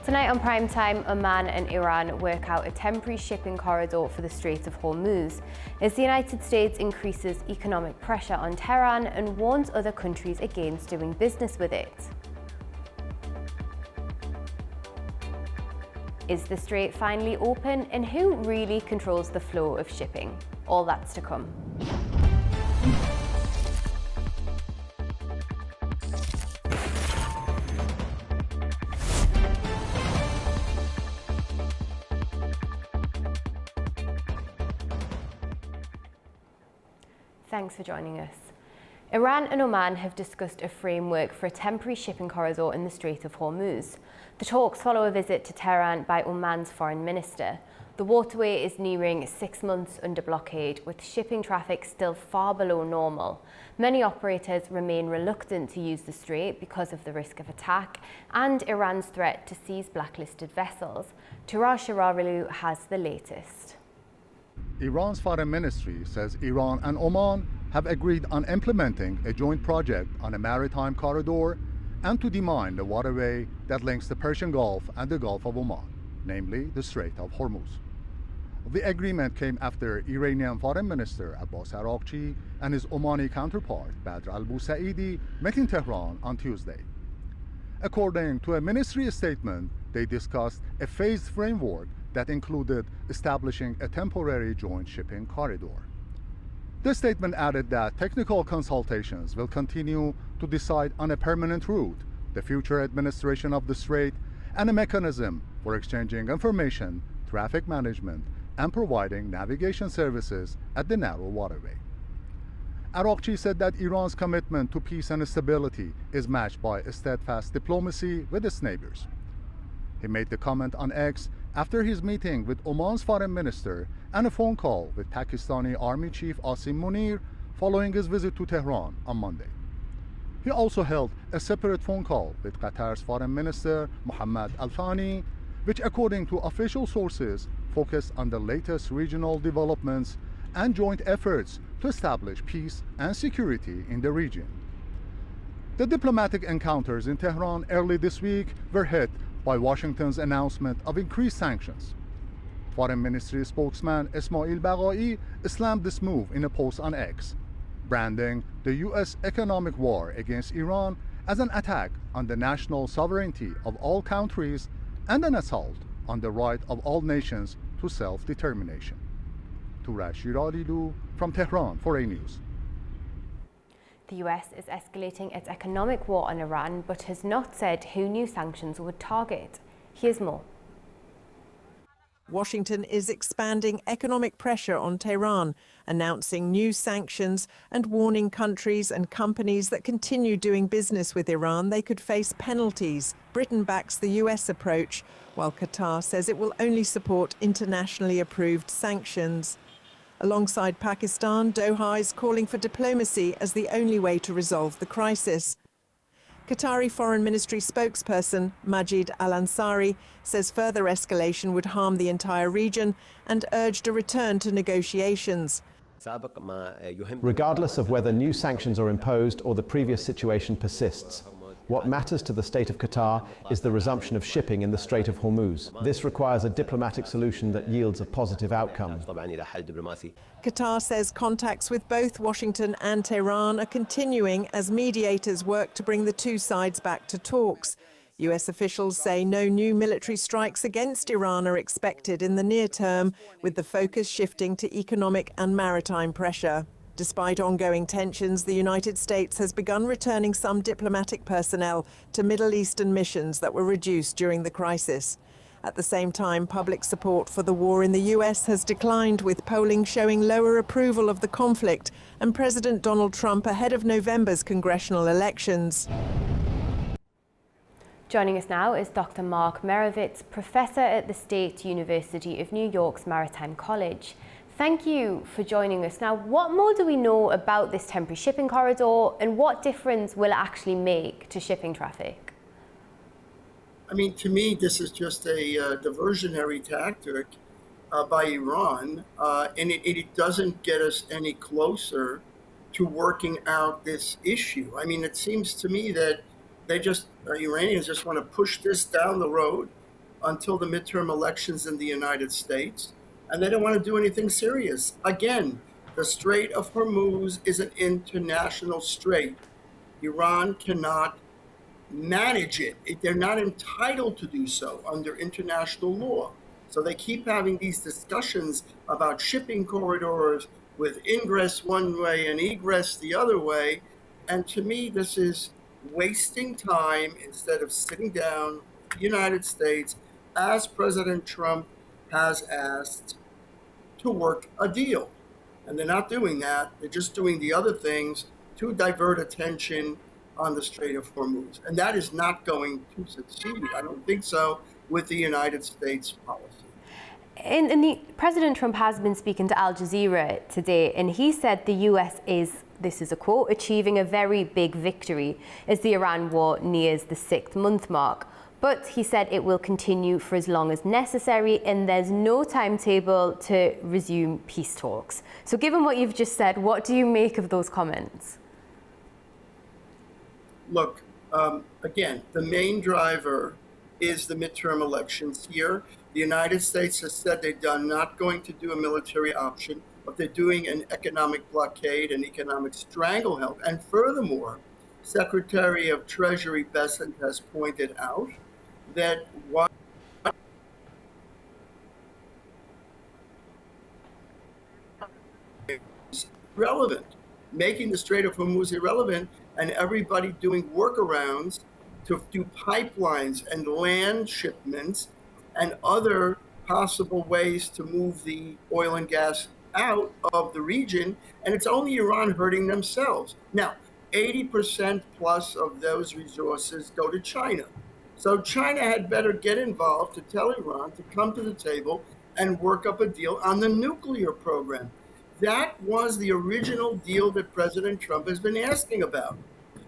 Tonight on Primetime, Oman and Iran work out a temporary shipping corridor for the Strait of Hormuz as the United States increases economic pressure on Tehran and warns other countries against doing business with it. Is the strait finally open, and who really controls the flow of shipping? All that's to come. Thanks for joining us. Iran and Oman have discussed a framework for a temporary shipping corridor in the Strait of Hormuz. The talks follow a visit to Tehran by Oman's foreign minister. The waterway is nearing 6 months under blockade, with shipping traffic still far below normal. Many operators remain reluctant to use the strait because of the risk of attack and Iran's threat to seize blacklisted vessels. Turaj Shirarilu has the latest. Iran's foreign ministry says Iran and Oman have agreed on implementing a joint project on a maritime corridor and to demine the waterway that links the Persian Gulf and the Gulf of Oman, namely the Strait of Hormuz. The agreement came after Iranian Foreign Minister Abbas Araghchi and his Omani counterpart Badr al-Busaidi met in Tehran on Tuesday. According to a ministry statement, they discussed a phased framework that included establishing a temporary joint shipping corridor. The statement added that technical consultations will continue to decide on a permanent route, the future administration of the strait, and a mechanism for exchanging information, traffic management, and providing navigation services at the narrow waterway. Araghchi said that Iran's commitment to peace and stability is matched by a steadfast diplomacy with its neighbors. He made the comment on X after his meeting with Oman's foreign minister and a phone call with Pakistani Army Chief Asim Munir following his visit to Tehran on Monday. He also held a separate phone call with Qatar's foreign minister Mohammed Al Thani, which according to official sources focused on the latest regional developments and joint efforts to establish peace and security in the region. The diplomatic encounters in Tehran early this week were hit by Washington's announcement of increased sanctions. Foreign Ministry spokesman Ismail Baqai slammed this move in a post on X, branding the U.S. economic war against Iran as an attack on the national sovereignty of all countries and an assault on the right of all nations to self-determination. Turaj Shirarilu from Tehran for A News. The US is escalating its economic war on Iran, but has not said who new sanctions would target. Here's more. Washington is expanding economic pressure on Tehran, announcing new sanctions and warning countries and companies that continue doing business with Iran they could face penalties. Britain backs the US approach, while Qatar says it will only support internationally approved sanctions. Alongside Pakistan, Doha is calling for diplomacy as the only way to resolve the crisis. Qatari Foreign Ministry spokesperson Majid Al-Ansari says further escalation would harm the entire region and urged a return to negotiations. Regardless of whether new sanctions are imposed or the previous situation persists, what matters to the state of Qatar is the resumption of shipping in the Strait of Hormuz. This requires a diplomatic solution that yields a positive outcome. Qatar says contacts with both Washington and Tehran are continuing as mediators work to bring the two sides back to talks. US officials say no new military strikes against Iran are expected in the near term, with the focus shifting to economic and maritime pressure. Despite ongoing tensions, the United States has begun returning some diplomatic personnel to Middle Eastern missions that were reduced during the crisis. At the same time, public support for the war in the US has declined, with polling showing lower approval of the conflict and President Donald Trump ahead of November's congressional elections. Joining us now is Dr. Mark Merovitz, professor at the State University of New York's Maritime College. Thank you for joining us. Now, what more do we know about this temporary shipping corridor, and what difference will it actually make to shipping traffic? I mean, to me, this is just a diversionary tactic by Iran, and it doesn't get us any closer to working out this issue. I mean, it seems to me that Iranians just want to push this down the road until the midterm elections in the United States, and they don't want to do anything serious. Again, the Strait of Hormuz is an international strait. Iran cannot manage it. They're not entitled to do so under international law. So they keep having these discussions about shipping corridors with ingress one way and egress the other way. And to me, this is wasting time instead of sitting down, the United States, as President Trump has asked, to work a deal. And they're not doing that. They're just doing the other things to divert attention on the Strait of Hormuz. And that is not going to succeed, I don't think so, with the United States policy. President Trump has been speaking to Al Jazeera today, and he said the US is, this is a quote, achieving a very big victory as the Iran war nears the 6-month mark. But he said it will continue for as long as necessary, and there's no timetable to resume peace talks. So given what you've just said, what do you make of those comments? Look, again, the main driver is the midterm elections here. The United States has said they're not going to do a military option, but they're doing an economic blockade, an economic stranglehold. And furthermore, Secretary of Treasury Bessent has pointed out that what is relevant, making the Strait of Hormuz irrelevant, and everybody doing workarounds to do pipelines and land shipments and other possible ways to move the oil and gas out of the region. And it's only Iran hurting themselves. Now, 80% plus of those resources go to China. So China had better get involved to tell Iran to come to the table and work up a deal on the nuclear program. That was the original deal that President Trump has been asking about,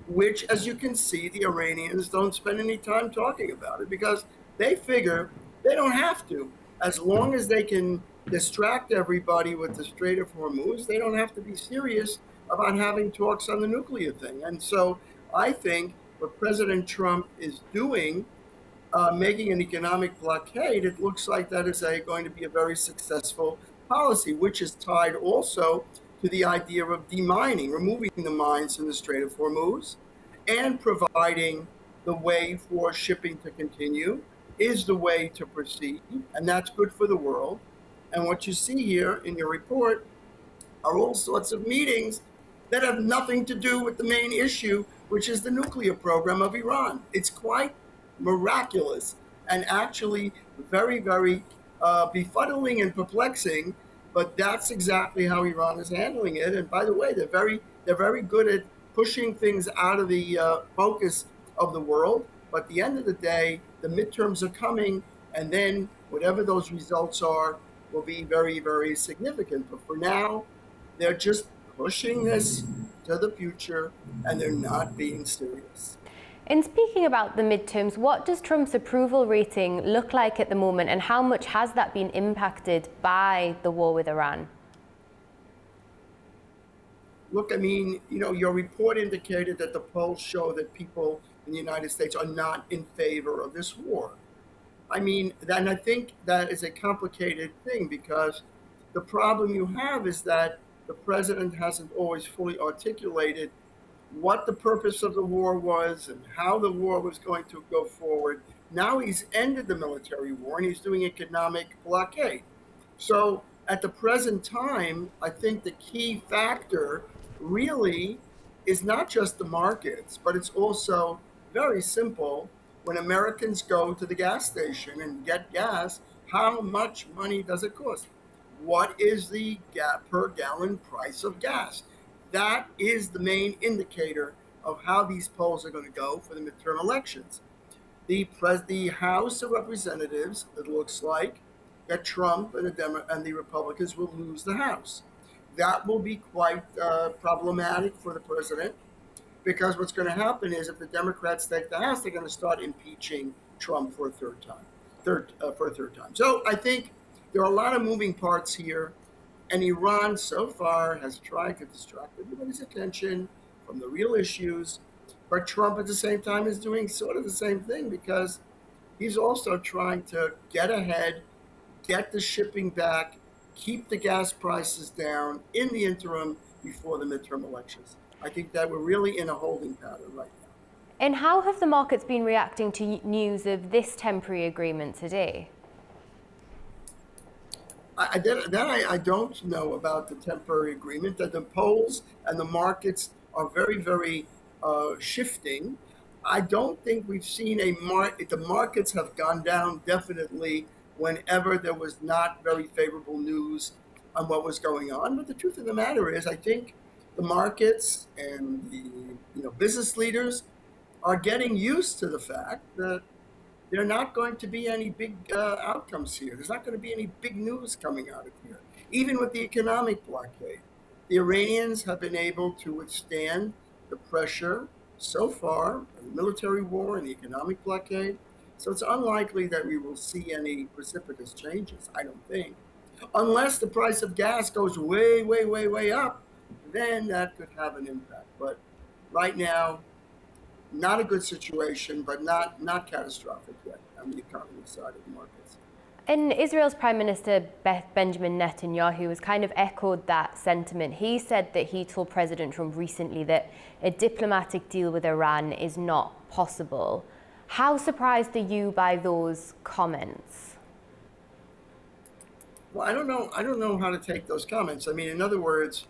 which, as you can see, the Iranians don't spend any time talking about it because they figure they don't have to. As long as they can distract everybody with the Strait of Hormuz, they don't have to be serious about having talks on the nuclear thing. And so I think what President Trump is doing, making an economic blockade, it looks like that is going to be a very successful policy, which is tied also to the idea of demining, removing the mines in the Strait of Hormuz, and providing the way for shipping to continue is the way to proceed, and that's good for the world. And what you see here in your report are all sorts of meetings that have nothing to do with the main issue, which is the nuclear program of Iran. It's quite miraculous and actually very, very befuddling and perplexing, but that's exactly how Iran is handling it. And by the way, they're very good at pushing things out of the focus of the world. But at the end of the day, the midterms are coming, and then whatever those results are will be very, very significant. But for now, they're just pushing this to the future, and they're not being serious. In speaking about the midterms, what does Trump's approval rating look like at the moment, and how much has that been impacted by the war with Iran? Look, I mean, your report indicated that the polls show that people in the United States are not in favor of this war. I mean, and I think that is a complicated thing because the problem you have is that the president hasn't always fully articulated what the purpose of the war was and how the war was going to go forward. Now he's ended the military war and he's doing economic blockade. So at the present time, I think the key factor really is not just the markets, but it's also very simple. When Americans go to the gas station and get gas, how much money does it cost? What is the per gallon price of gas? That is the main indicator of how these polls are going to go for the midterm elections. The House of Representatives, it looks like, that Trump and the Republicans will lose the House. That will be quite problematic for the president, because what's going to happen is if the Democrats take the House, they're going to start impeaching Trump for a third time. So I think there are a lot of moving parts here, and Iran so far has tried to distract everybody's attention from the real issues, but Trump at the same time is doing sort of the same thing because he's also trying to get ahead, get the shipping back, keep the gas prices down in the interim before the midterm elections. I think that we're really in a holding pattern right now. And how have the markets been reacting to news of this temporary agreement today? I don't know about the temporary agreement. That the polls and the markets are very, very shifting. I don't think we've seen the markets have gone down definitely whenever there was not very favorable news on what was going on. But the truth of the matter is, I think the markets and the business leaders are getting used to the fact that there are not going to be any big outcomes here. There's not going to be any big news coming out of here. Even with the economic blockade, the Iranians have been able to withstand the pressure so far of the military war and the economic blockade. So it's unlikely that we will see any precipitous changes, I don't think. Unless the price of gas goes way, way, way, way up, then that could have an impact. But right now, not a good situation, but not catastrophic yet on the economy side of the markets. And Israel's Prime Minister Benjamin Netanyahu has kind of echoed that sentiment. He said that he told President Trump recently that a diplomatic deal with Iran is not possible. How surprised are you by those comments? Well, I don't know how to take those comments. I mean, in other words,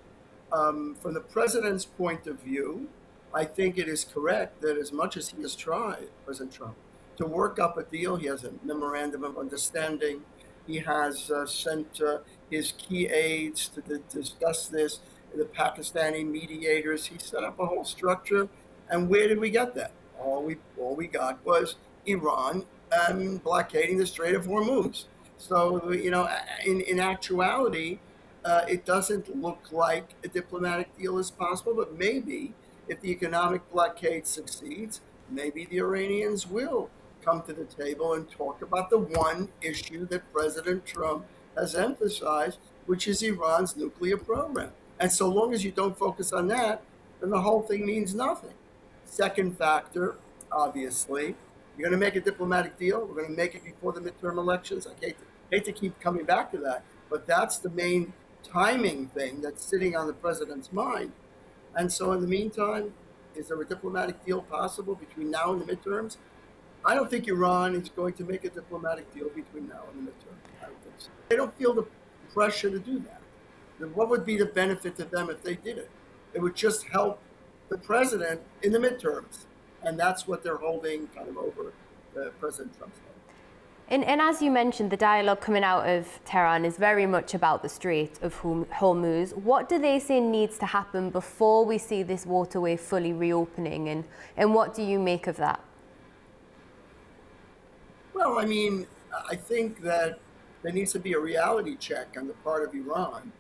from the president's point of view, I think it is correct that as much as he has tried, President Trump, to work up a deal, he has a memorandum of understanding. He has sent his key aides to discuss this, the Pakistani mediators. He set up a whole structure. And where did we get that? All we got was Iran blockading the Strait of Hormuz. So, in actuality, it doesn't look like a diplomatic deal is possible, but maybe if the economic blockade succeeds, maybe the Iranians will come to the table and talk about the one issue that President Trump has emphasized, which is Iran's nuclear program. And so long as you don't focus on that, then the whole thing means nothing. Second factor, obviously, you're going to make a diplomatic deal. We're going to make it before the midterm elections. I hate to keep coming back to that, but that's the main timing thing that's sitting on the president's mind. And so in the meantime, is there a diplomatic deal possible between now and the midterms? I don't think Iran is going to make a diplomatic deal between now and the midterms. I don't think so. They don't feel the pressure to do that. Then what would be the benefit to them if they did it? It would just help the president in the midterms. And that's what they're holding kind of over President Trump's head. And as you mentioned, the dialogue coming out of Tehran is very much about the Strait of Hormuz. What do they say needs to happen before we see this waterway fully reopening? And what do you make of that? Well, I mean, I think that there needs to be a reality check on the part of Iran.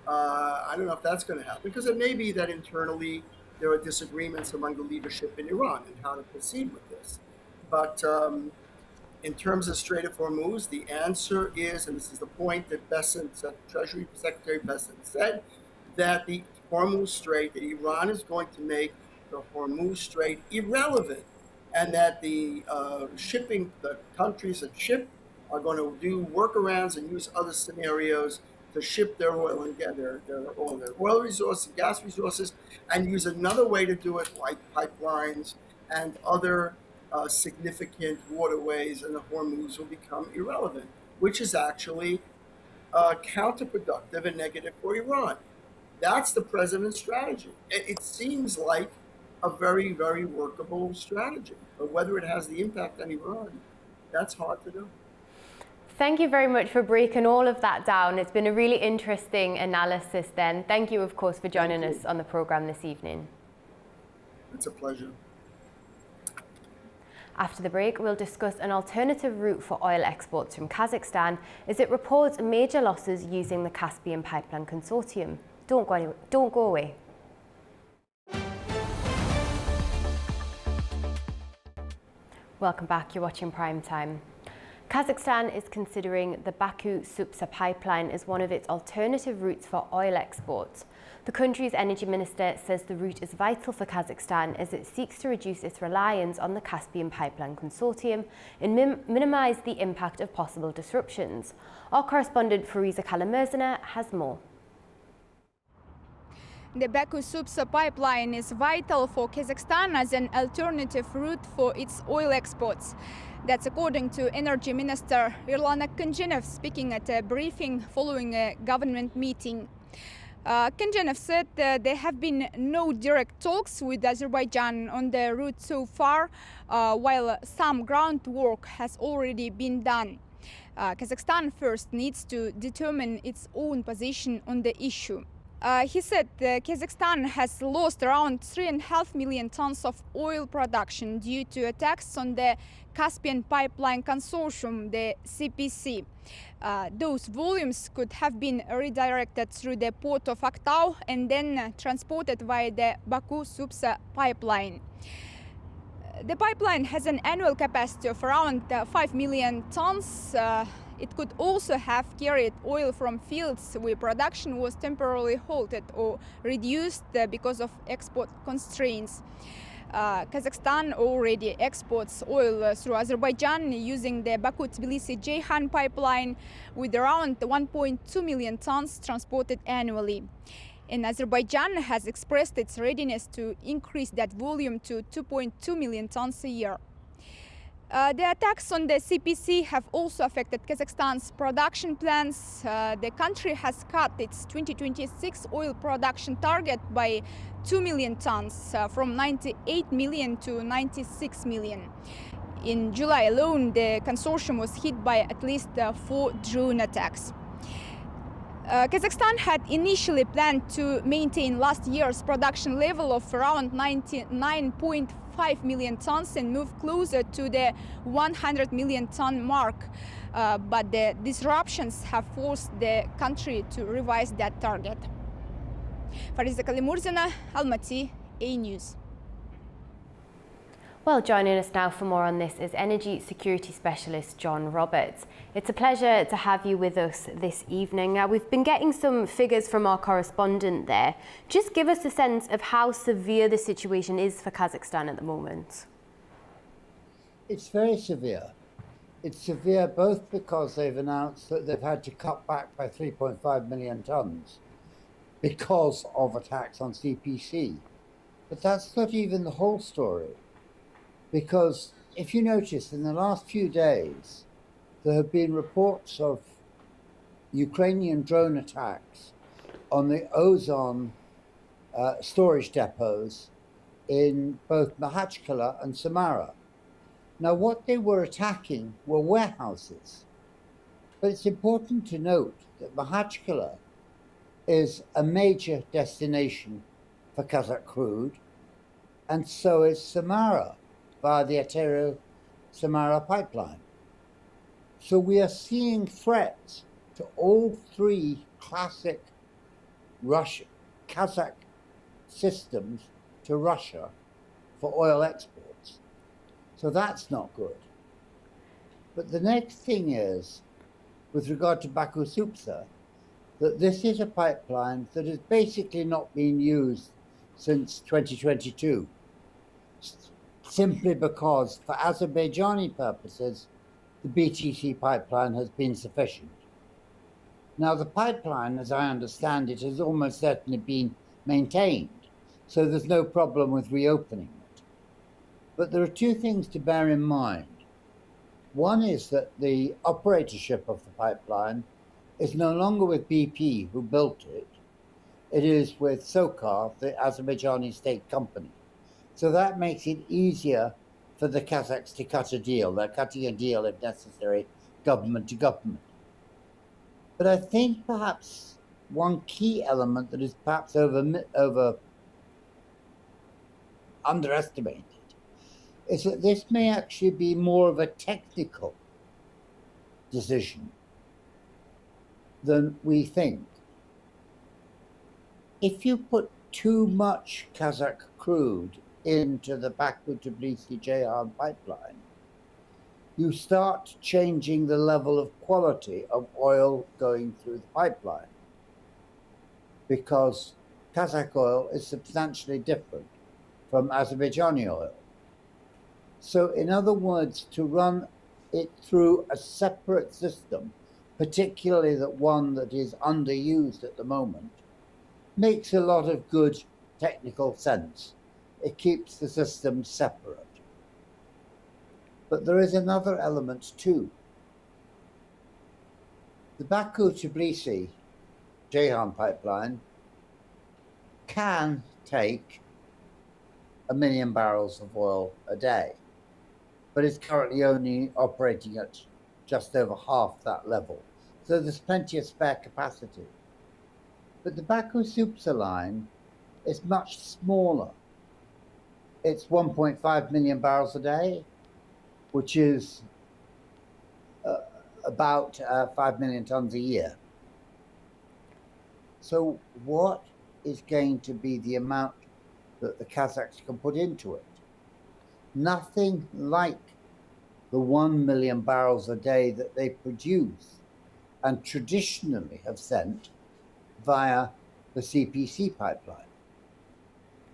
I don't know if that's going to happen, because it may be that internally there are disagreements among the leadership in Iran and how to proceed with this. But in terms of Strait of Hormuz, the answer is, and this is the point that Treasury Secretary Bessent said, that the Hormuz Strait, that Iran is going to make the Hormuz Strait irrelevant, and that the countries that ship are going to do workarounds and use other scenarios to ship their oil and get their oil resources, gas resources, and use another way to do it, like pipelines and other significant waterways, and the Hormuz will become irrelevant, which is actually counterproductive and negative for Iran. That's the president's strategy. It seems like a very, very workable strategy, but whether it has the impact on Iran, that's hard to know. Thank you very much for breaking all of that down. It's been a really interesting analysis then. Thank you, of course, for joining us on the programme this evening. It's a pleasure. After the break, we'll discuss an alternative route for oil exports from Kazakhstan as it reports major losses using the Caspian Pipeline Consortium. Don't go away. Welcome back. You're watching Primetime. Kazakhstan is considering the Baku-Supsa pipeline as one of its alternative routes for oil exports. The country's energy minister says the route is vital for Kazakhstan as it seeks to reduce its reliance on the Caspian Pipeline Consortium and minimise the impact of possible disruptions. Our correspondent Fariza Kalamurzina has more. The Baku-Supsa pipeline is vital for Kazakhstan as an alternative route for its oil exports. That's according to Energy Minister Irlana Kunjenev speaking at a briefing following a government meeting. Kunjenev said there have been no direct talks with Azerbaijan on the route so far, while some groundwork has already been done. Kazakhstan first needs to determine its own position on the issue. He said Kazakhstan has lost around 3.5 million tons of oil production due to attacks on the Caspian Pipeline Consortium, the CPC. Those volumes could have been redirected through the port of Aktau and then transported via the Baku-Supsa pipeline. The pipeline has an annual capacity of around 5 million tons. It could also have carried oil from fields where production was temporarily halted or reduced because of export constraints. Kazakhstan already exports oil through Azerbaijan using the Baku-Tbilisi-Ceyhan pipeline with around 1.2 million tons transported annually. And Azerbaijan has expressed its readiness to increase that volume to 2.2 million tons a year. The attacks on the CPC have also affected Kazakhstan's production plans. The country has cut its 2026 oil production target by 2 million tons, from 98 million to 96 million. In July alone, the consortium was hit by at least 4 drone attacks. Kazakhstan had initially planned to maintain last year's production level of around 99.5 million tons and move closer to the 100 million ton mark. But the disruptions have forced the country to revise that target. Fariza Kalamurzina, Almaty, A News. Well, joining us now for more on this is Energy Security Specialist John Roberts. It's a pleasure to have you with us this evening. Now, we've been getting some figures from our correspondent there. Just give us a sense of how severe the situation is for Kazakhstan at the moment. It's very severe. It's severe both because they've announced that they've had to cut back by 3.5 million tons because of attacks on CPC. But that's not even the whole story. Because if you notice, in the last few days, there have been reports of Ukrainian drone attacks on the ozone storage depots in both Makhachkala and Samara. Now, what they were attacking were warehouses. But it's important to note that Makhachkala is a major destination for Kazakh crude, and so is Samara, via the Atero-Samara pipeline. So we are seeing threats to all three classic Kazakh systems to Russia for oil exports. So that's not good. But the next thing is, with regard to Baku-Supsa, that this is a pipeline that has basically not been used since 2022. Simply because, for Azerbaijani purposes, the BTC pipeline has been sufficient. Now, the pipeline, as I understand it, has almost certainly been maintained, so there's no problem with reopening it. But there are two things to bear in mind. One is that the operatorship of the pipeline is no longer with BP, who built it. It is with SOKAR, the Azerbaijani state company. So that makes it easier for the Kazakhs to cut a deal. They're cutting a deal, if necessary, government to government. But I think perhaps one key element that is perhaps underestimated is that this may actually be more of a technical decision than we think. If you put too much Kazakh crude into the Baku-Tbilisi-Ceyhan pipeline, you start changing the level of quality of oil going through the pipeline, because Kazakh oil is substantially different from Azerbaijani oil. So in other words, to run it through a separate system, particularly one that is underused at the moment, makes a lot of good technical sense. It keeps the system separate. But there is another element too. The Baku-Tbilisi-Ceyhan pipeline can take 1 million barrels of oil a day, but it's currently only operating at just over half that level. So there's plenty of spare capacity. But the Baku-Supsa line is much smaller. It's 1.5 million barrels a day, which is about 5 million tons a year. So what is going to be the amount that the Kazakhs can put into it? Nothing like the 1 million barrels a day that they produce and traditionally have sent via the CPC pipeline.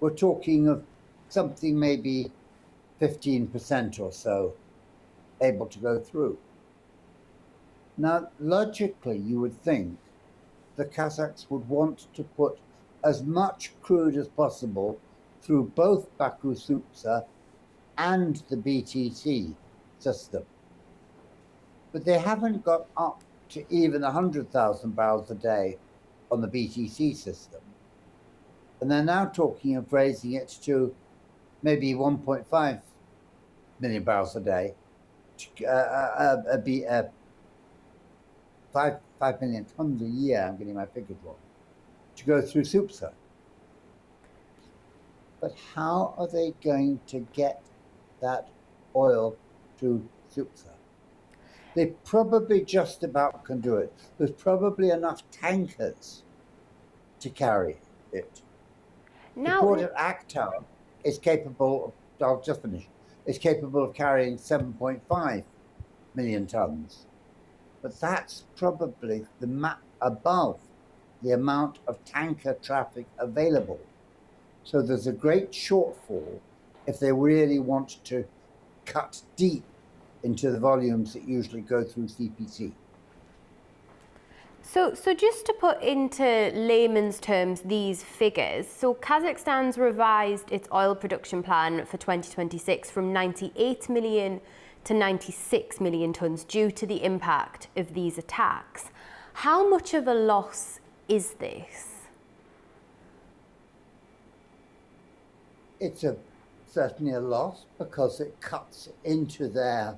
We're talking of something maybe 15% or so able to go through. Now, logically, you would think the Kazakhs would want to put as much crude as possible through both Baku-Supsa and the BTC system. But they haven't got up to even 100,000 barrels a day on the BTC system. And they're now talking of raising it to maybe 1.5 million barrels a day, 5 million tons a year, I'm getting my figures wrong, to go through Supsa. But how are they going to get that oil to Supsa? They probably just about can do it. There's probably enough tankers to carry it. Now, the port of Aktau is capable, I'll just finish, is capable of carrying 7.5 million tons. But that's probably above the amount of tanker traffic available. So there's a great shortfall if they really want to cut deep into the volumes that usually go through CPC. So just to put into layman's terms these figures, so Kazakhstan's revised its oil production plan for 2026 from 98 million to 96 million tons due to the impact of these attacks. How much of a loss is this? It's certainly a loss because it cuts into their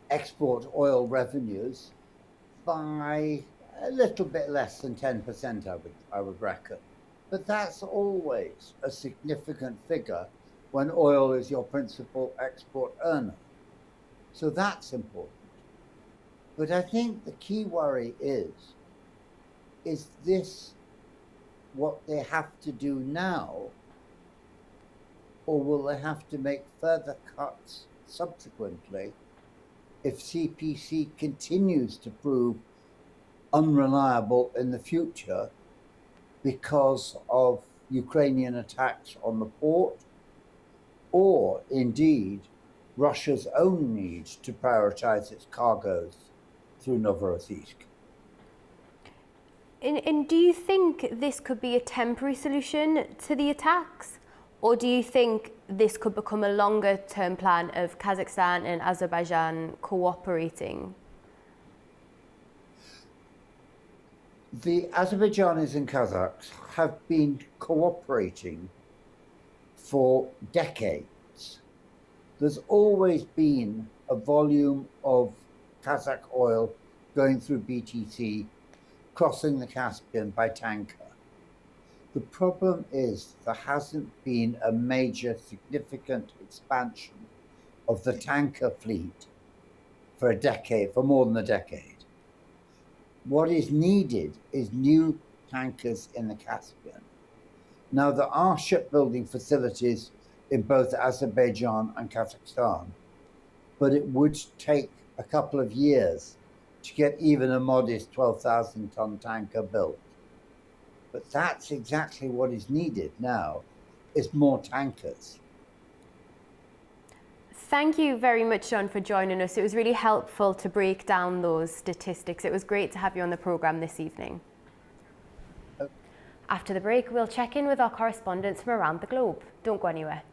export oil revenues by a little bit less than 10%, I would reckon. But that's always a significant figure when oil is your principal export earner. So that's important. But I think the key worry is this what they have to do now, or will they have to make further cuts subsequently if CPC continues to prove unreliable in the future because of Ukrainian attacks on the port, or indeed Russia's own need to prioritize its cargoes through Novorossiysk? And do you think this could be a temporary solution to the attacks? Or do you think this could become a longer term plan of Kazakhstan and Azerbaijan cooperating? The Azerbaijanis and Kazakhs have been cooperating for decades. There's always been a volume of Kazakh oil going through BTC, crossing the Caspian by tanker. The problem is there hasn't been a major significant expansion of the tanker fleet for a decade, for more than a decade. What is needed is new tankers in the Caspian. Now, there are shipbuilding facilities in both Azerbaijan and Kazakhstan, but it would take a couple of years to get even a modest 12,000 ton tanker built. But that's exactly what is needed now, is more tankers. Thank you very much, John, for joining us. It was really helpful to break down those statistics. It was great to have you on the programme this evening. After the break, we'll check in with our correspondents from around the globe. Don't go anywhere.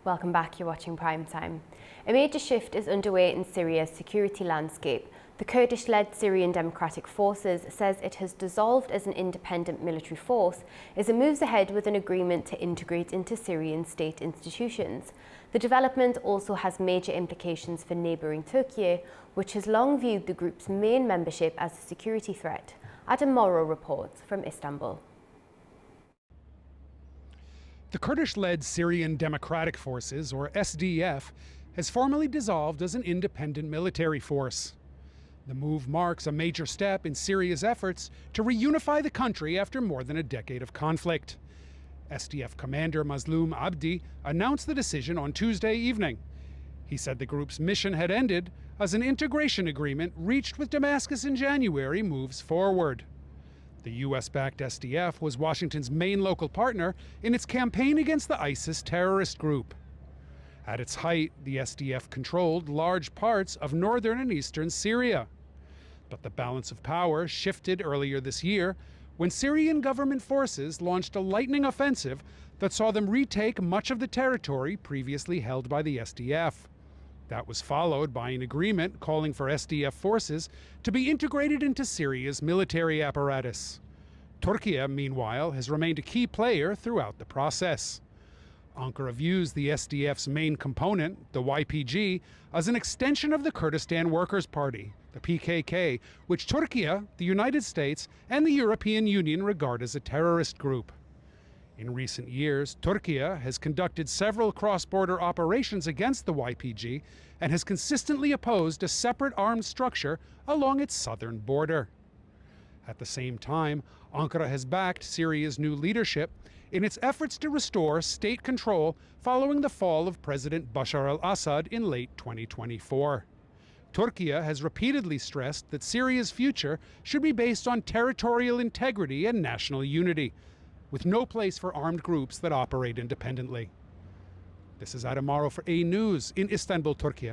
Welcome back, you're watching Primetime. A major shift is underway in Syria's security landscape. The Kurdish-led Syrian Democratic Forces says it has dissolved as an independent military force as it moves ahead with an agreement to integrate into Syrian state institutions. The development also has major implications for neighbouring Turkey, which has long viewed the group's main membership as a security threat. Adam Morrow reports from Istanbul. The Kurdish-led Syrian Democratic Forces, or SDF, has formally dissolved as an independent military force. The move marks a major step in Syria's efforts to reunify the country after more than a decade of conflict. SDF commander Mazloum Abdi announced the decision on Tuesday evening. He said the group's mission had ended as an integration agreement reached with Damascus in January moves forward. The US-backed SDF was Washington's main local partner in its campaign against the ISIS terrorist group. At its height, the SDF controlled large parts of northern and eastern Syria. But the balance of power shifted earlier this year when Syrian government forces launched a lightning offensive that saw them retake much of the territory previously held by the SDF. That was followed by an agreement calling for SDF forces to be integrated into Syria's military apparatus. Turkey, meanwhile, has remained a key player throughout the process. Ankara views the SDF's main component, the YPG, as an extension of the Kurdistan Workers' Party, the PKK, which Turkey, the United States, and the European Union regard as a terrorist group. In recent years, Turkey has conducted several cross-border operations against the YPG and has consistently opposed a separate armed structure along its southern border. At the same time, Ankara has backed Syria's new leadership in its efforts to restore state control following the fall of President Bashar al-Assad in late 2024. Turkey has repeatedly stressed that Syria's future should be based on territorial integrity and national unity, with no place for armed groups that operate independently. This is Adam Morrow for A News in Istanbul, Turkey.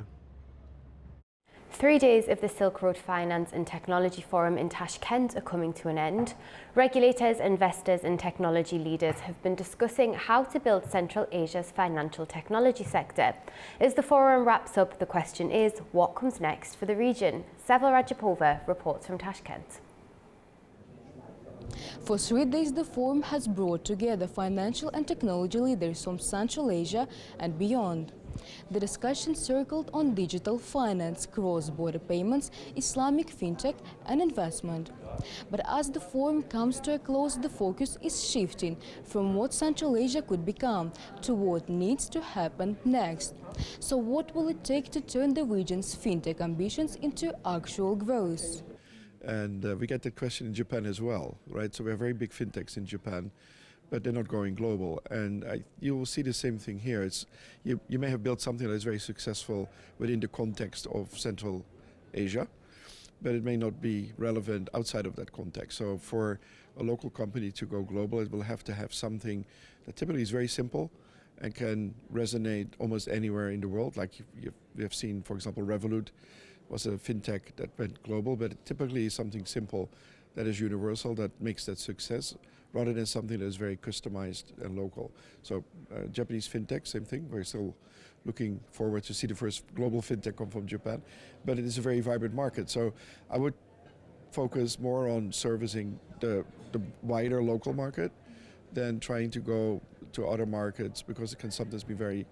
3 days of the Silk Road Finance and Technology Forum in Tashkent are coming to an end. Regulators, investors and technology leaders have been discussing how to build Central Asia's financial technology sector. As the forum wraps up, the question is, what comes next for the region? Seva Rajapova reports from Tashkent. For 3 days, the forum has brought together financial and technology leaders from Central Asia and beyond. The discussion circled on digital finance, cross-border payments, Islamic fintech and investment. But as the forum comes to a close, the focus is shifting from what Central Asia could become to what needs to happen next. So what will it take to turn the region's fintech ambitions into actual growth? And we get that question in Japan as well, right? So we have very big fintechs in Japan, but they're not going global. And you will see the same thing here. You may have built something that is very successful within the context of Central Asia, but it may not be relevant outside of that context. So for a local company to go global, it will have to have something that typically is very simple and can resonate almost anywhere in the world. Like we have seen, for example, Revolut was a fintech that went global, but it typically is something simple that is universal, that makes that success, rather than something that is very customized and local. So Japanese fintech, same thing. We're still looking forward to see the first global fintech come from Japan, but it is a very vibrant market. So I would focus more on servicing the wider local market than trying to go to other markets, because it can sometimes be very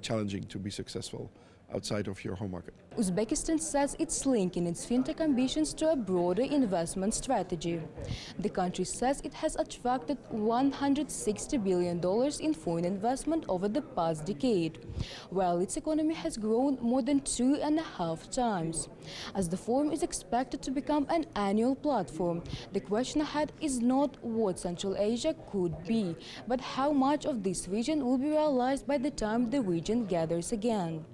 challenging to be successful outside of your home market. Uzbekistan says it's linking its fintech ambitions to a broader investment strategy. The country says it has attracted $160 billion in foreign investment over the past decade, while its economy has grown more than 2.5 times. As the forum is expected to become an annual platform, the question ahead is not what Central Asia could be, but how much of this region will be realized by the time the region gathers again.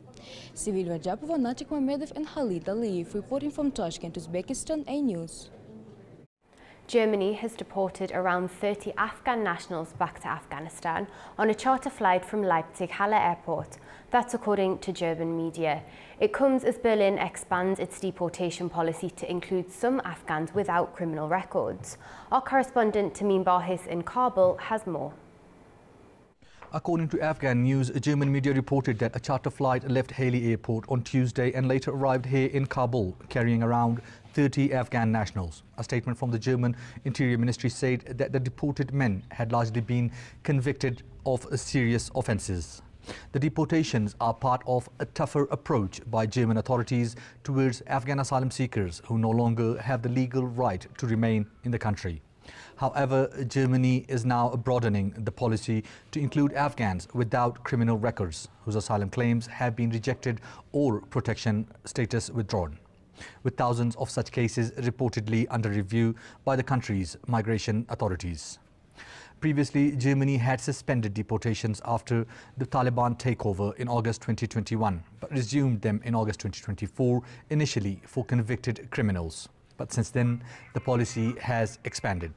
Sivil Rajapova, Natik Mamedov and Khalid Aliyev reporting from Tashkent, Uzbekistan, A News. Germany has deported around 30 Afghan nationals back to Afghanistan on a charter flight from Leipzig-Halle Airport. That's according to German media. It comes as Berlin expands its deportation policy to include some Afghans without criminal records. Our correspondent Tamim Bahis in Kabul has more. According to Afghan news, German media reported that a charter flight left Haley Airport on Tuesday and later arrived here in Kabul, carrying around 30 Afghan nationals. A statement from the German Interior Ministry said that the deported men had largely been convicted of serious offences. The deportations are part of a tougher approach by German authorities towards Afghan asylum seekers who no longer have the legal right to remain in the country. However, Germany is now broadening the policy to include Afghans without criminal records whose asylum claims have been rejected or protection status withdrawn, with thousands of such cases reportedly under review by the country's migration authorities. Previously, Germany had suspended deportations after the Taliban takeover in August 2021, but resumed them in August 2024, initially for convicted criminals. But since then, the policy has expanded.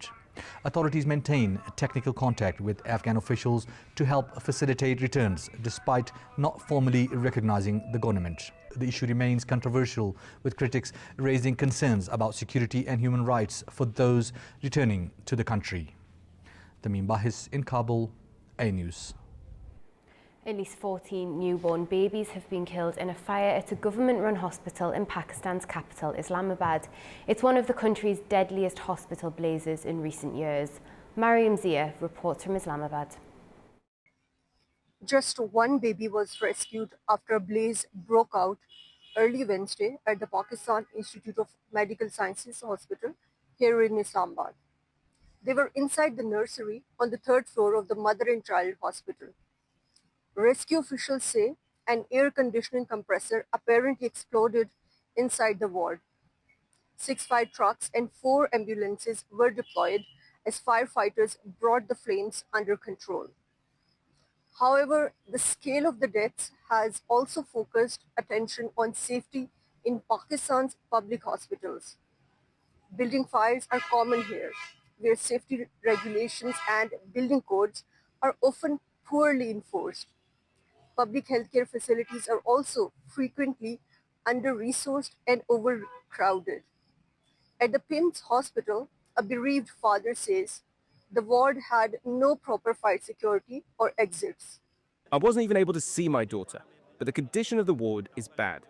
Authorities maintain technical contact with Afghan officials to help facilitate returns, despite not formally recognizing the government. The issue remains controversial, with critics raising concerns about security and human rights for those returning to the country. Tamim Bahis in Kabul, A News. At least 14 newborn babies have been killed in a fire at a government-run hospital in Pakistan's capital, Islamabad. It's one of the country's deadliest hospital blazes in recent years. Mariam Zia reports from Islamabad. Just one baby was rescued after a blaze broke out early Wednesday at the Pakistan Institute of Medical Sciences Hospital here in Islamabad. They were inside the nursery on the 3rd floor of the mother and child hospital. Rescue officials say an air conditioning compressor apparently exploded inside the ward. 6 fire trucks and 4 ambulances were deployed as firefighters brought the flames under control. However, the scale of the deaths has also focused attention on safety in Pakistan's public hospitals. Building fires are common here, where safety regulations and building codes are often poorly enforced. Public healthcare facilities are also frequently under-resourced and overcrowded. At the PIMS hospital, a bereaved father says the ward had no proper fire security or exits. I wasn't even able to see my daughter, but the condition of the ward is bad.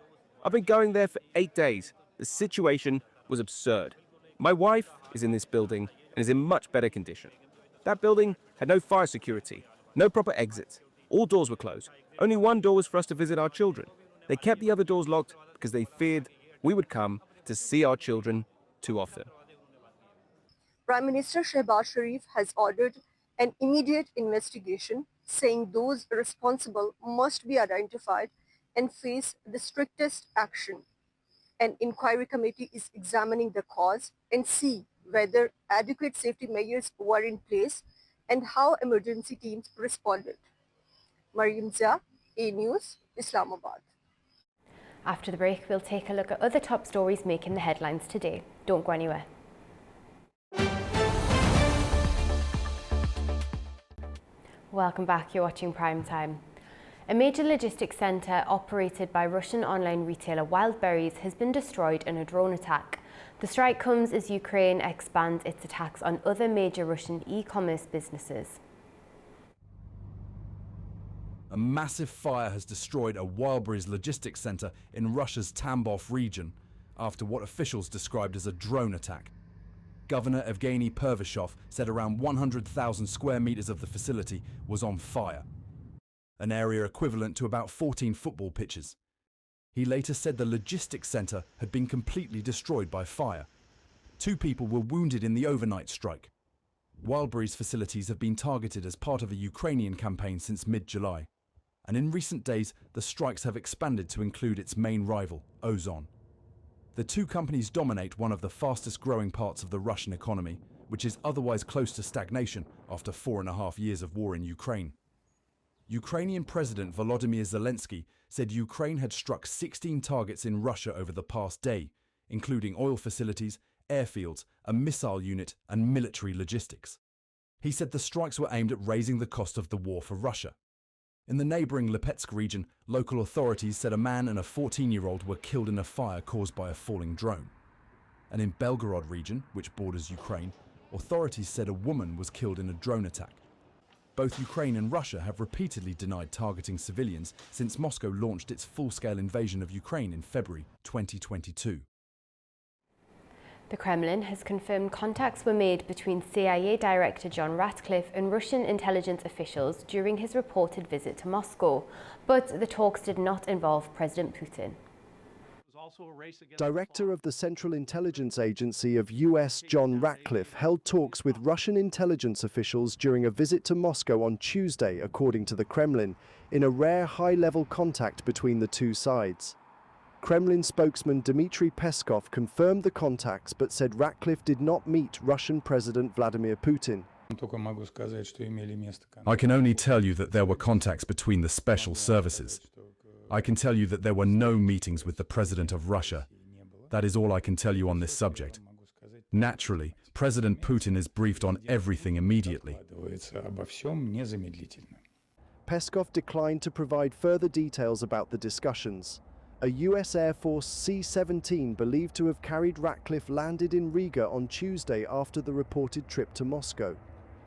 I've been going there for 8 days. The situation was absurd. My wife is in this building and is in much better condition. That building had no fire security, no proper exits. All doors were closed. Only one door was for us to visit our children. They kept the other doors locked because they feared we would come to see our children too often. Prime Minister Shehbaz Sharif has ordered an immediate investigation, saying those responsible must be identified and face the strictest action. An inquiry committee is examining the cause and see whether adequate safety measures were in place and how emergency teams responded. Mariam Zia, A News, Islamabad. After the break, we'll take a look at other top stories making the headlines today. Don't go anywhere. Welcome back, you're watching Primetime. A major logistics centre operated by Russian online retailer Wildberries has been destroyed in a drone attack. The strike comes as Ukraine expands its attacks on other major Russian e-commerce businesses. A massive fire has destroyed a Wildberries logistics centre in Russia's Tambov region after what officials described as a drone attack. Governor Evgeny Pervashov said around 100,000 square metres of the facility was on fire, an area equivalent to about 14 football pitches. He later said the logistics center had been completely destroyed by fire. 2 people were wounded in the overnight strike. Wildberries facilities have been targeted as part of a Ukrainian campaign since mid-July. And in recent days, the strikes have expanded to include its main rival, Ozon. The 2 companies dominate one of the fastest growing parts of the Russian economy, which is otherwise close to stagnation after 4.5 years of war in Ukraine. Ukrainian President Volodymyr Zelensky said Ukraine had struck 16 targets in Russia over the past day, including oil facilities, airfields, a missile unit, and military logistics. He said the strikes were aimed at raising the cost of the war for Russia. In the neighboring Lipetsk region, local authorities said a man and a 14-year-old were killed in a fire caused by a falling drone. And in Belgorod region, which borders Ukraine, authorities said a woman was killed in a drone attack. Both Ukraine and Russia have repeatedly denied targeting civilians since Moscow launched its full-scale invasion of Ukraine in February 2022. The Kremlin has confirmed contacts were made between CIA Director John Ratcliffe and Russian intelligence officials during his reported visit to Moscow, but the talks did not involve President Putin. Director of the Central Intelligence Agency of US John Ratcliffe held talks with Russian intelligence officials during a visit to Moscow on Tuesday, according to the Kremlin, in a rare high-level contact between the 2 sides. Kremlin spokesman Dmitry Peskov confirmed the contacts but said Ratcliffe did not meet Russian President Vladimir Putin. I can only tell you that there were contacts between the special services. I can tell you that there were no meetings with the President of Russia. That is all I can tell you on this subject. Naturally, President Putin is briefed on everything immediately. Peskov declined to provide further details about the discussions. A US Air Force C-17 believed to have carried Ratcliffe landed in Riga on Tuesday after the reported trip to Moscow.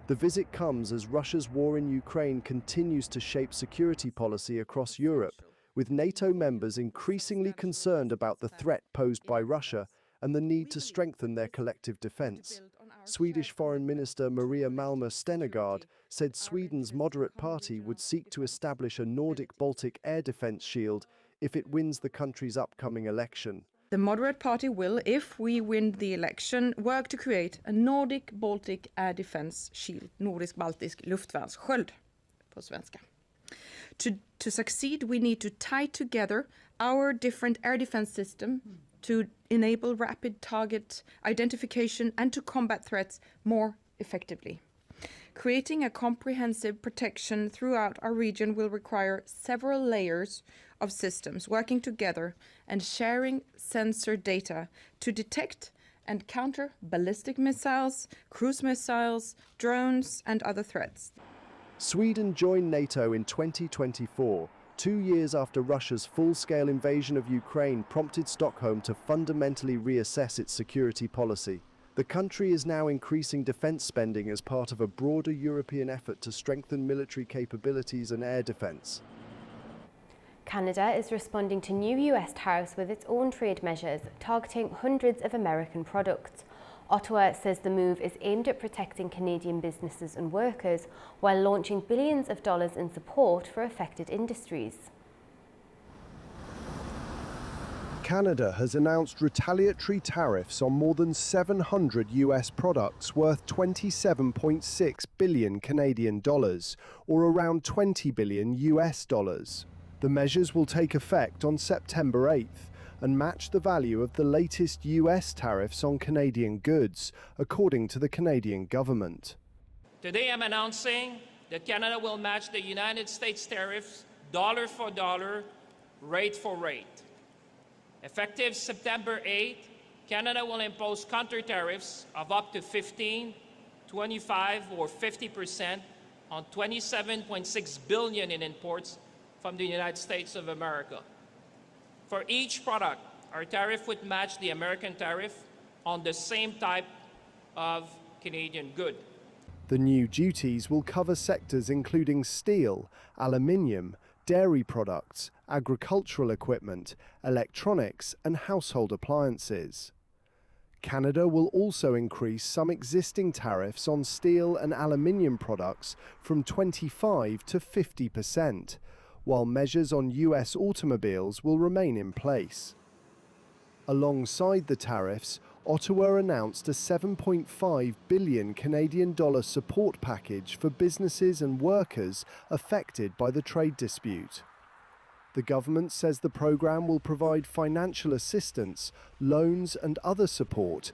The visit comes as Russia's war in Ukraine continues to shape security policy across Europe, with NATO members increasingly concerned about the threat posed by Russia and the need to strengthen their collective defense. Swedish Foreign Minister Maria Malmer Stenergard said Sweden's moderate party would seek to establish a Nordic-Baltic air defense shield if it wins the country's upcoming election. The moderate party will, if we win the election, work to create a Nordic-Baltic air defense shield, nordisk-baltisk luftvärnssköld på svenska. To succeed, we need to tie together our different air defense systems to enable rapid target identification and to combat threats more effectively. Creating a comprehensive protection throughout our region will require several layers of systems working together and sharing sensor data to detect and counter ballistic missiles, cruise missiles, drones, and other threats. Sweden joined NATO in 2024, 2 years after Russia's full-scale invasion of Ukraine prompted Stockholm to fundamentally reassess its security policy. The country is now increasing defense spending as part of a broader European effort to strengthen military capabilities and air defense. Canada is responding to new US tariffs with its own trade measures, targeting hundreds of American products. Ottawa says the move is aimed at protecting Canadian businesses and workers while launching billions of dollars in support for affected industries. Canada has announced retaliatory tariffs on more than 700 US products worth 27.6 billion Canadian dollars, or around 20 billion US dollars. The measures will take effect on September 8th and match the value of the latest US tariffs on Canadian goods, according to the Canadian government. Today I'm announcing that Canada will match the United States tariffs dollar for dollar, rate for rate. Effective September 8th, Canada will impose counter tariffs of up to 15, 25, or 50% on $27.6 billion in imports from the United States of America. For each product, our tariff would match the American tariff on the same type of Canadian good. The new duties will cover sectors including steel, aluminium, dairy products, agricultural equipment, electronics, and household appliances. Canada will also increase some existing tariffs on steel and aluminium products from 25% to 50%, while measures on US automobiles will remain in place. Alongside the tariffs, Ottawa announced a $7.5 billion Canadian dollar support package for businesses and workers affected by the trade dispute. The government says the program will provide financial assistance, loans and other support.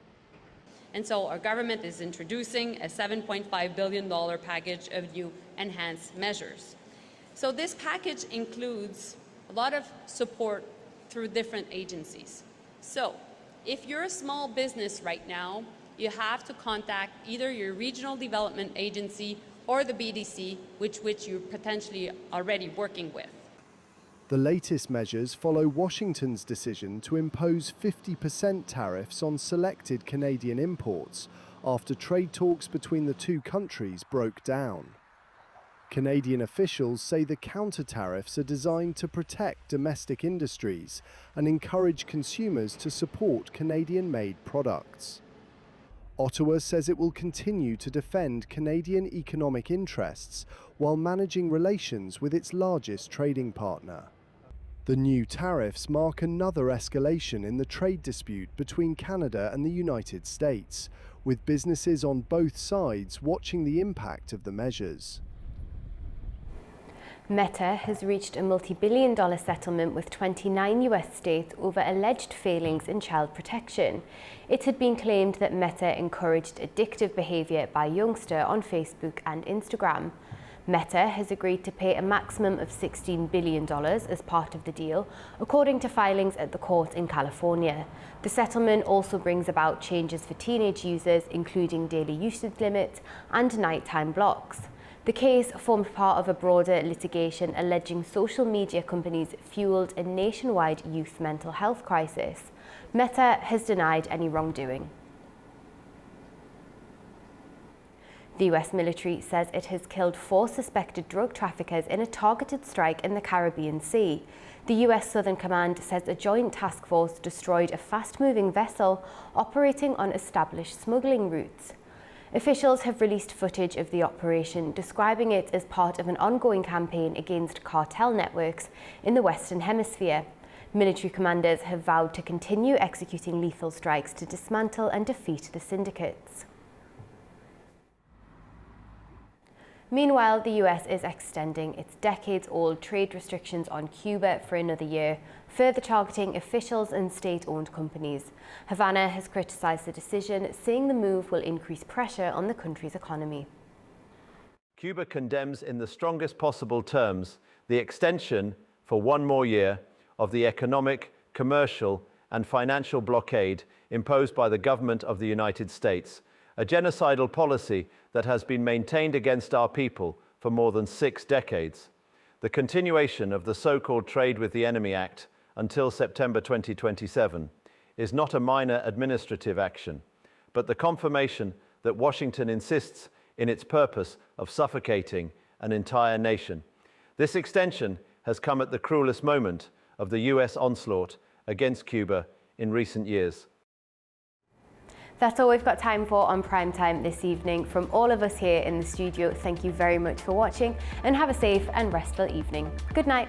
And so our government is introducing a $7.5 billion package of new enhanced measures. So this package includes a lot of support through different agencies. So if you're a small business right now, you have to contact either your regional development agency or the BDC, which you're potentially already working with. The latest measures follow Washington's decision to impose 50% tariffs on selected Canadian imports after trade talks between the two countries broke down. Canadian officials say the counter-tariffs are designed to protect domestic industries and encourage consumers to support Canadian-made products. Ottawa says it will continue to defend Canadian economic interests while managing relations with its largest trading partner. The new tariffs mark another escalation in the trade dispute between Canada and the United States, with businesses on both sides watching the impact of the measures. Meta has reached a multi-billion-dollar settlement with 29 US states over alleged failings in child protection. It had been claimed that Meta encouraged addictive behavior by youngsters on Facebook and Instagram. Meta has agreed to pay a maximum of $16 billion as part of the deal, according to filings at the court in California. The settlement also brings about changes for teenage users, including daily usage limits and nighttime blocks. The case formed part of a broader litigation alleging social media companies fueled a nationwide youth mental health crisis. Meta has denied any wrongdoing. The US military says it has killed 4 suspected drug traffickers in a targeted strike in the Caribbean Sea. The US Southern Command says a joint task force destroyed a fast-moving vessel operating on established smuggling routes. Officials have released footage of the operation, describing it as part of an ongoing campaign against cartel networks in the Western Hemisphere. Military commanders have vowed to continue executing lethal strikes to dismantle and defeat the syndicates. Meanwhile, the US is extending its decades-old trade restrictions on Cuba for another year, further targeting officials and state-owned companies. Havana has criticized the decision, saying the move will increase pressure on the country's economy. Cuba condemns in the strongest possible terms the extension for 1 more year of the economic, commercial, and financial blockade imposed by the government of the United States, a genocidal policy that has been maintained against our people for more than 6 decades. The continuation of the so-called Trade with the Enemy Act until September 2027 is not a minor administrative action, but the confirmation that Washington insists in its purpose of suffocating an entire nation. This extension has come at the cruelest moment of the US onslaught against Cuba in recent years. That's all we've got time for on Primetime this evening. From all of us here in the studio, thank you very much for watching and have a safe and restful evening. Good night.